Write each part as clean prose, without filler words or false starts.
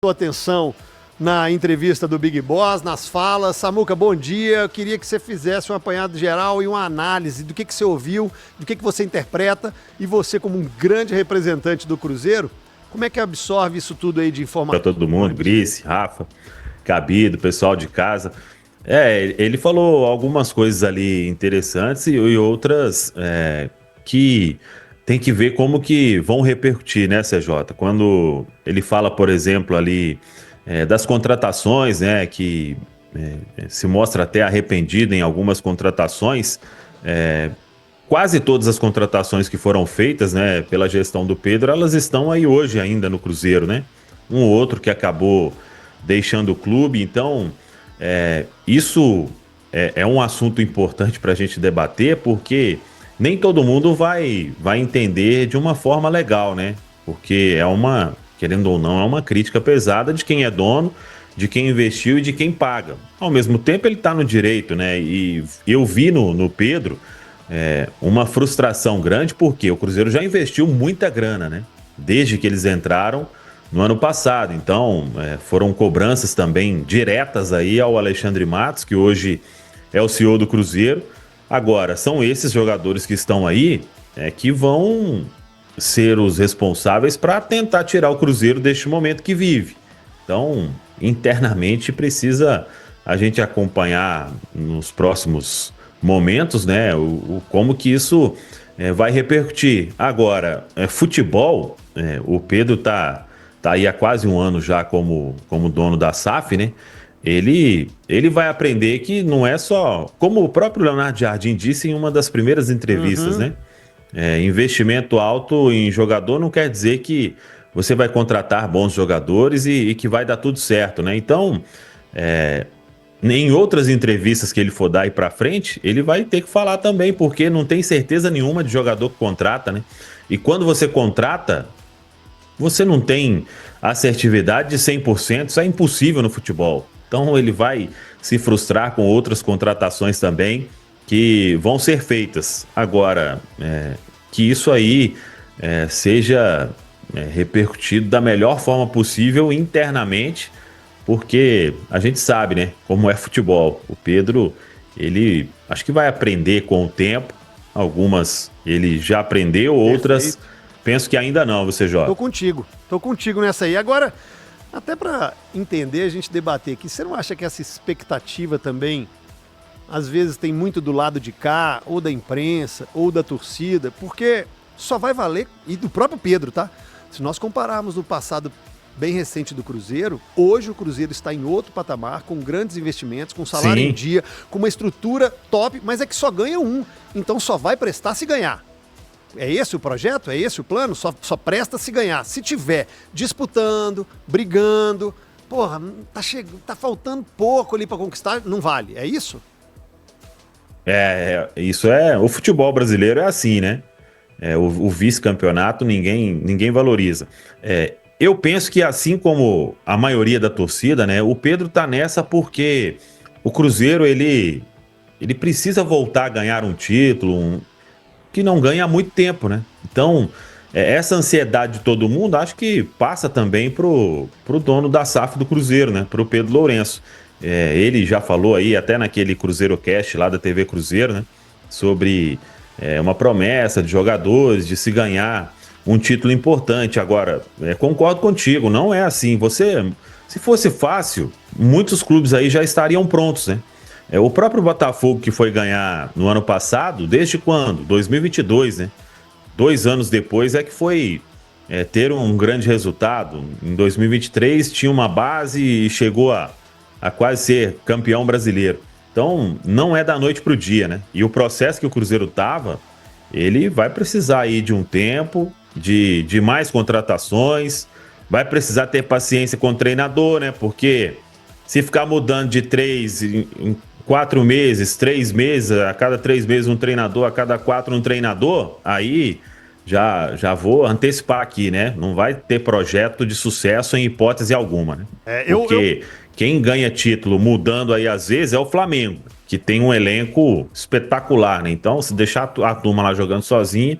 Atenção na entrevista do Big Boss, nas falas. Samuca, bom dia. Eu queria que você fizesse um apanhado geral e uma análise do que você ouviu, do que você interpreta, e você, como um grande representante do Cruzeiro, como é que absorve isso tudo aí de informação? Para todo mundo, Brice, Rafa, Cabido, pessoal de casa. Ele falou algumas coisas ali interessantes e outras que tem que ver como que vão repercutir, né, CJ? Quando ele fala, por exemplo, ali das contratações, né, que se mostra até arrependido em algumas contratações, quase todas as contratações que foram feitas, né, pela gestão do Pedro, elas estão aí hoje ainda no Cruzeiro, né? Um ou outro que acabou deixando o clube, então isso é um assunto importante para a gente debater, porque nem todo mundo vai entender de uma forma legal, né? Porque querendo ou não, é uma crítica pesada de quem é dono, de quem investiu e de quem paga. Ao mesmo tempo, ele está no direito, né? E eu vi no Pedro uma frustração grande, porque o Cruzeiro já investiu muita grana, né? Desde que eles entraram no ano passado. Então, foram cobranças também diretas aí ao Alexandre Matos, que hoje é o CEO do Cruzeiro. Agora, são esses jogadores que estão aí que vão ser os responsáveis para tentar tirar o Cruzeiro deste momento que vive. Então, internamente, precisa a gente acompanhar nos próximos momentos, né, como que isso vai repercutir. Agora, futebol, o Pedro tá aí há quase um ano já como dono da SAF, né? Ele vai aprender que não é só, como o próprio Leonardo Jardim disse em uma das primeiras entrevistas, né? Investimento alto em jogador não quer dizer que você vai contratar bons jogadores e que vai dar tudo certo, né? Então, em outras entrevistas que ele for dar aí pra frente, ele vai ter que falar também, porque não tem certeza nenhuma de jogador que contrata, né? E quando você contrata, você não tem assertividade de 100%, isso é impossível no futebol. Então ele vai se frustrar com outras contratações também que vão ser feitas. Agora, que isso aí seja repercutido da melhor forma possível internamente, porque a gente sabe, né, como é futebol. O Pedro, ele acho que vai aprender com o tempo. Algumas ele já aprendeu, outras penso que ainda não, você joga. Tô contigo nessa aí. Agora, até para entender, a gente debater aqui, você não acha que essa expectativa também, às vezes, tem muito do lado de cá, ou da imprensa, ou da torcida, porque só vai valer, e do próprio Pedro, tá? Se nós compararmos o passado bem recente do Cruzeiro, hoje o Cruzeiro está em outro patamar, com grandes investimentos, com salário em dia, com uma estrutura top, mas é que só ganha um, então só vai prestar se ganhar. É esse o projeto? É esse o plano? Só presta se ganhar. Se tiver disputando, brigando, porra, tá faltando pouco ali para conquistar, não vale. É isso? Isso o futebol brasileiro é assim, né? O vice-campeonato ninguém valoriza. Eu penso que assim como a maioria da torcida, né? O Pedro tá nessa porque o Cruzeiro, ele precisa voltar a ganhar um título, que não ganha há muito tempo, né? Então, essa ansiedade de todo mundo, acho que passa também pro dono da SAF do Cruzeiro, né? Pro Pedro Lourenço. Ele já falou aí, até naquele Cruzeiro Cast lá da TV Cruzeiro, né? Sobre uma promessa de jogadores, de se ganhar um título importante. Agora, concordo contigo, não é assim. Se fosse fácil, muitos clubes aí já estariam prontos, né? O próprio Botafogo, que foi ganhar no ano passado, desde quando? 2022, né? 2 anos depois é que foi ter um grande resultado. Em 2023 tinha uma base e chegou a quase ser campeão brasileiro. Então, não é da noite pro dia, né? E o processo que o Cruzeiro tava, ele vai precisar aí de um tempo, de mais contratações, vai precisar ter paciência com o treinador, né? Porque se ficar mudando de 3 em 4 meses, 3 meses, a cada 3 meses um treinador, a cada 4 um treinador, aí já vou antecipar aqui, né? Não vai ter projeto de sucesso em hipótese alguma, né? Porque quem ganha título mudando aí às vezes é o Flamengo, que tem um elenco espetacular, né? Então, se deixar a turma lá jogando sozinha,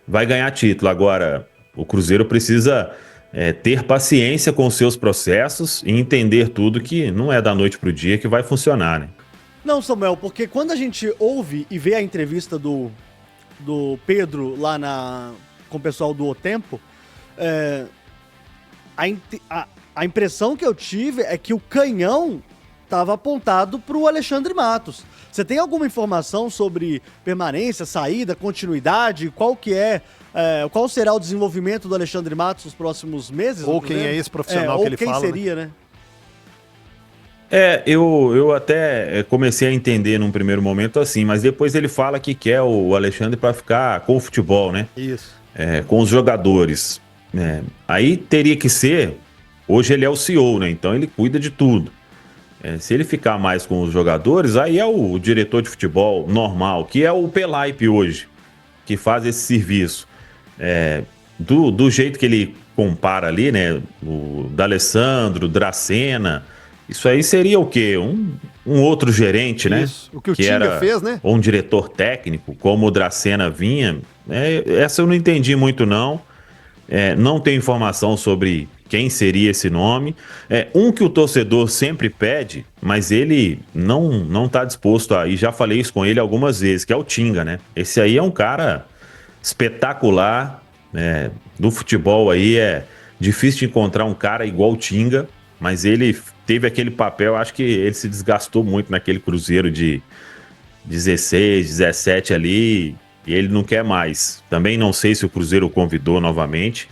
vai ganhar título. Agora, o Cruzeiro precisa ter paciência com os seus processos e entender tudo que não é da noite para o dia que vai funcionar, né? Não, Samuel, porque quando a gente ouve e vê a entrevista do Pedro lá com o pessoal do O Tempo, a impressão que eu tive é que o canhão estava apontado para o Alexandre Matos. Você tem alguma informação sobre permanência, saída, continuidade? Qual será o desenvolvimento do Alexandre Matos nos próximos meses? Ou quem é esse profissional que ele fala? Ou quem seria, né? Eu até comecei a entender num primeiro momento assim, mas depois ele fala que quer o Alexandre para ficar com o futebol, né? Isso. Com os jogadores. Aí teria que ser... Hoje ele é o CEO, né? Então ele cuida de tudo. Se ele ficar mais com os jogadores, aí é o diretor de futebol normal, que é o Pelaipe hoje, que faz esse serviço. Do jeito que ele compara ali, né? O D'Alessandro, Dracena, isso aí seria o quê? Um outro gerente, né? Isso, o que o Tinga fez, né? Ou um diretor técnico, como o Dracena vinha. Essa eu não entendi muito, não. Não tenho informação sobre quem seria esse nome. Que o torcedor sempre pede, mas ele não está disposto a... E já falei isso com ele algumas vezes, que é o Tinga, né? Esse aí é um cara espetacular, do futebol aí. É difícil de encontrar um cara igual o Tinga, mas ele teve aquele papel, acho que ele se desgastou muito naquele Cruzeiro de 16, 17 ali, e ele não quer mais. Também não sei se o Cruzeiro o convidou novamente,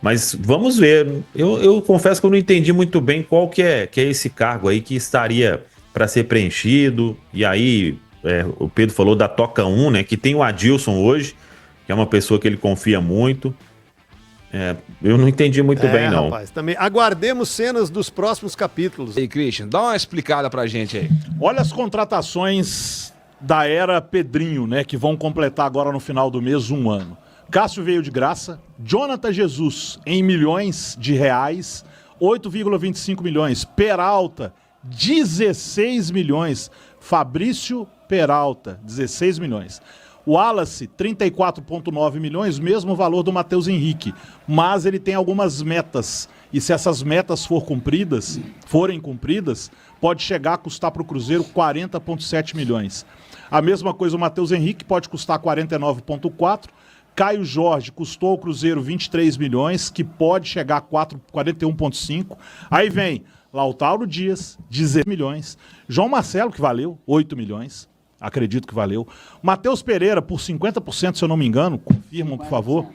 mas vamos ver. Eu confesso que eu não entendi muito bem qual que é esse cargo aí que estaria para ser preenchido. E aí, o Pedro falou da Toca 1, né, que tem o Adilson hoje, que é uma pessoa que ele confia muito. Eu não entendi muito bem, não. Rapaz, também aguardemos cenas dos próximos capítulos. E aí, Christian, dá uma explicada pra gente aí. Olha as contratações da era Pedrinho, né, que vão completar agora no final do mês 1 ano. Cássio veio de graça, Jonathan Jesus em milhões de reais, 8,25 milhões. Peralta, 16 milhões. Fabrício Peralta, 16 milhões. Wallace, 34,9 milhões, mesmo valor do Matheus Henrique. Mas ele tem algumas metas. E se essas metas forem cumpridas, pode chegar a custar para o Cruzeiro 40,7 milhões. A mesma coisa o Matheus Henrique, pode custar 49,4. Caio Jorge custou ao Cruzeiro 23 milhões, que pode chegar a 41,5. Aí vem Lautaro Dias, 16 milhões. João Marcelo, que valeu 8 milhões. Acredito que valeu. Matheus Pereira, por 50%, se eu não me engano, confirmam, por favor,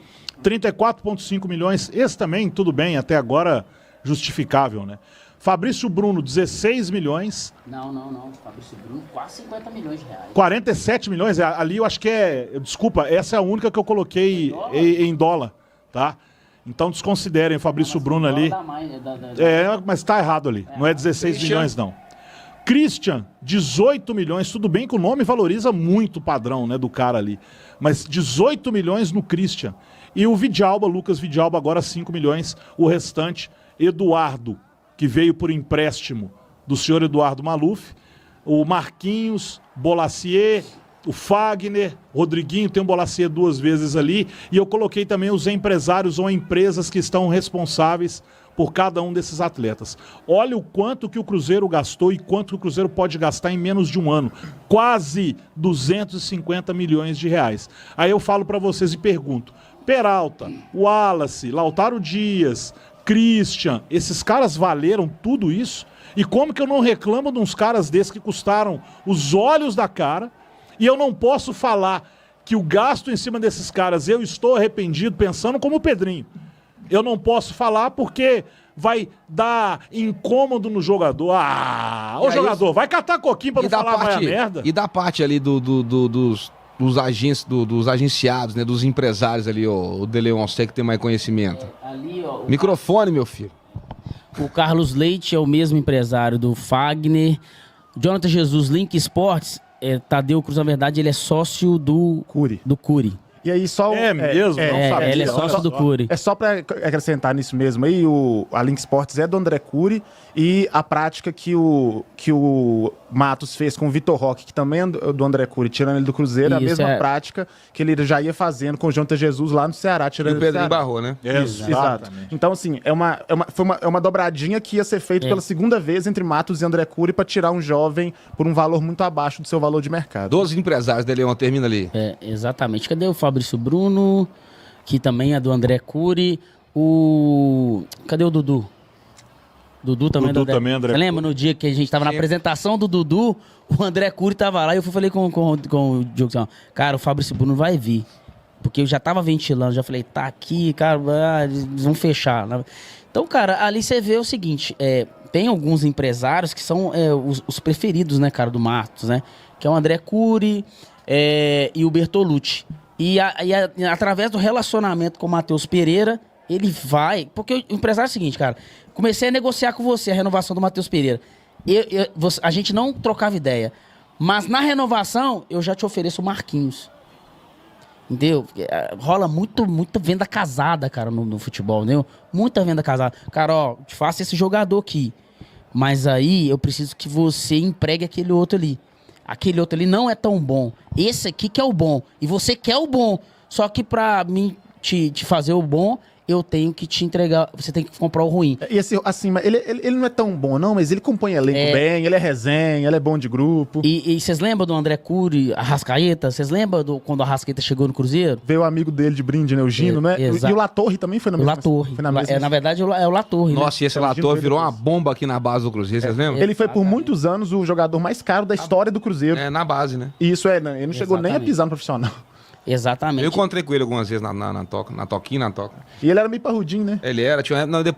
34,5 milhões. Esse também, tudo bem, até agora justificável, né? Fabrício Bruno, 16 milhões. Não. Fabrício Bruno, quase 50 milhões de reais. 47 milhões, ali eu acho que desculpa, essa é a única que eu coloquei em dólar, tá? Então desconsiderem Fabrício Bruno ali. Mas tá errado ali, não é 16 milhões, não. Christian, 18 milhões, tudo bem que o nome valoriza muito o padrão, né, do cara ali, mas 18 milhões no Christian. E o Vidalba, Lucas Vidalba, agora 5 milhões, o restante, Eduardo, que veio por empréstimo do senhor Eduardo Maluf, o Marquinhos, Bolacier, o Fagner, Rodriguinho, tem um Bolacier 2 vezes ali, e eu coloquei também os empresários ou empresas que estão responsáveis por cada um desses atletas. Olha o quanto que o Cruzeiro gastou e quanto que o Cruzeiro pode gastar em menos de um ano. Quase 250 milhões de reais. Aí eu falo para vocês e pergunto, Peralta, Wallace, Lautaro Dias, Christian, esses caras valeram tudo isso? E como que eu não reclamo de uns caras desses que custaram os olhos da cara e eu não posso falar que o gasto em cima desses caras eu estou arrependido pensando como o Pedrinho. Eu não posso falar porque vai dar incômodo no jogador. Jogador, vai catar coquinho pra não falar mais a merda. E da parte ali dos agenciados, né, dos empresários ali, o Deleon, você que tem mais conhecimento. Microfone, meu filho. O Carlos Leite é o mesmo empresário do Fagner. Jonathan Jesus, Link Sports, Tadeu Cruz, na verdade, ele é sócio do Cury. E aí só... É mesmo? Não sabia. Ele é sócio do Cury. É só para acrescentar nisso mesmo aí, a Link Sports é do André Cury e a prática que o Matos fez com o Vitor Roque, que também é do André Cury, tirando ele do Cruzeiro, é a mesma prática que ele já ia fazendo com o Jonathan Jesus lá no Ceará, tirando E o ele do Pedrinho Ceará. Barrou, né? Exato. Então, assim, foi uma dobradinha que ia ser feita pela segunda vez entre Matos e André Cury para tirar um jovem por um valor muito abaixo do seu valor de mercado. 12 empresários da Leão, termina ali. Exatamente. Cadê o Fabrício Bruno, que também é do André Cury? Cadê o Dudu? Dudu também Dudu também, André Você lembra no dia que a gente tava na apresentação do Dudu, o André Cury tava lá e eu falei com o Diogo, assim, cara, o Fabrício Bruno vai vir. Porque eu já tava ventilando, já falei, tá aqui, cara, eles vão fechar. Então, cara, ali você vê o seguinte, tem alguns empresários que são os preferidos, né, cara, do Matos, né? Que é o André Cury e o Bertolucci. E através do relacionamento com o Matheus Pereira, ele vai... Porque o empresário é o seguinte, cara, comecei a negociar com você a renovação do Matheus Pereira. A gente não trocava ideia, mas na renovação eu já te ofereço o Marquinhos. Entendeu? Rola muita venda casada, cara, no futebol, entendeu? Muita venda casada. Cara, ó, te faço esse jogador aqui, mas aí eu preciso que você empregue aquele outro ali. Aquele outro ali não é tão bom. Esse aqui que é o bom. E você quer o bom. Só que pra mim te fazer o bom, eu tenho que te entregar. Você tem que comprar o ruim. E assim, ele não é tão bom, não, mas ele compõe elenco bem, ele é resenha, ele é bom de grupo. E vocês lembram do André Cury, Arrascaeta? Vocês lembram quando o Arrascaeta chegou no Cruzeiro? Veio o amigo dele de brinde, né? O Gino, né? Exato. E o Latorre também foi na mesma. O Latorre. Foi na mesma. Na verdade, é o Latorre. Nossa, né? e esse Latorre virou uma bomba aqui na base do Cruzeiro, vocês lembram? Ele foi por muitos anos o jogador mais caro da história do Cruzeiro. Na base, né? E isso ele não chegou nem a pisar no profissional. Exatamente. Eu encontrei com ele algumas vezes na toquinha. E ele era meio parrudinho, né? Ele era,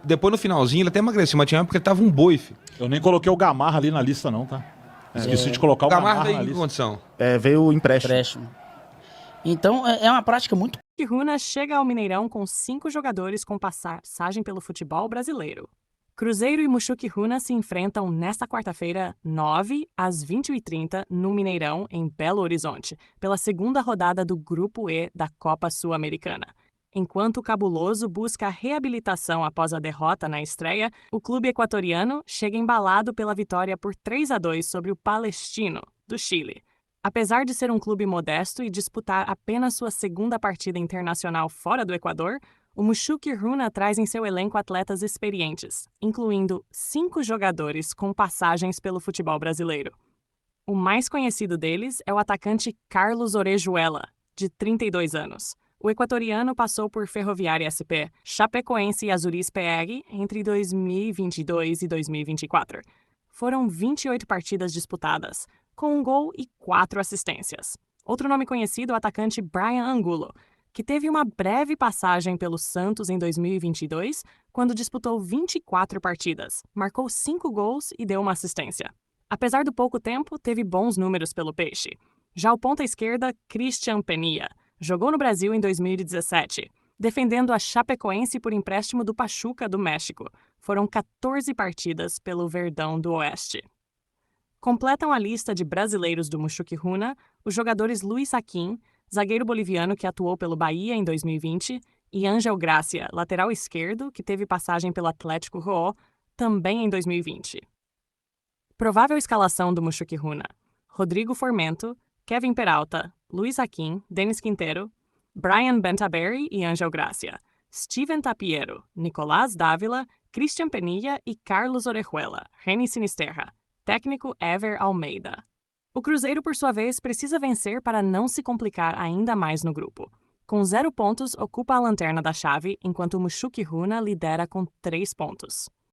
depois no finalzinho ele até emagreceu, mas tinha uma época que ele tava um boi, filho. Eu nem coloquei o Gamarra ali na lista, não, tá? Esqueci de colocar o Gamarra Gamarra veio na em que lista. condição? Veio o empréstimo. Então, é uma prática muito... Runa chega ao Mineirão com 5 jogadores com passagem pelo futebol brasileiro. Cruzeiro e Mushuki Runa se enfrentam nesta quarta-feira, 9 às 20h30, no Mineirão, em Belo Horizonte, pela segunda rodada do Grupo E da Copa Sul-Americana. Enquanto o Cabuloso busca a reabilitação após a derrota na estreia, o clube equatoriano chega embalado pela vitória por 3-2 sobre o Palestino, do Chile. Apesar de ser um clube modesto e disputar apenas sua segunda partida internacional fora do Equador, o Mushuki Runa traz em seu elenco atletas experientes, incluindo 5 jogadores com passagens pelo futebol brasileiro. O mais conhecido deles é o atacante Carlos Orejuela, de 32 anos. O equatoriano passou por Ferroviária SP, Chapecoense e Azuris PR entre 2022 e 2024. Foram 28 partidas disputadas, com 1 gol e 4 assistências. Outro nome conhecido é o atacante Brian Angulo, que teve uma breve passagem pelo Santos em 2022, quando disputou 24 partidas, marcou 5 gols e deu uma assistência. Apesar do pouco tempo, teve bons números pelo Peixe. Já o ponta-esquerda, Christian Penilla, jogou no Brasil em 2017, defendendo a Chapecoense por empréstimo do Pachuca do México. Foram 14 partidas pelo Verdão do Oeste. Completam a lista de brasileiros do Mushuki Runa os jogadores Luis Aquim, zagueiro boliviano que atuou pelo Bahia em 2020, e Ángel Gracia, lateral esquerdo, que teve passagem pelo Atlético Roó, também em 2020. Provável escalação do Mushuki Runa: Rodrigo Formento, Kevin Peralta, Luis Aquim, Denis Quintero, Brian Bentaberry e Ángel Gracia, Steven Tapiero, Nicolás Dávila, Christian Penilla e Carlos Orejuela, Reni Sinisterra. Técnico Ever Almeida. O Cruzeiro, por sua vez, precisa vencer para não se complicar ainda mais no grupo. Com 0 pontos, ocupa a lanterna da chave, enquanto o Mushuki Runa lidera com 3 pontos.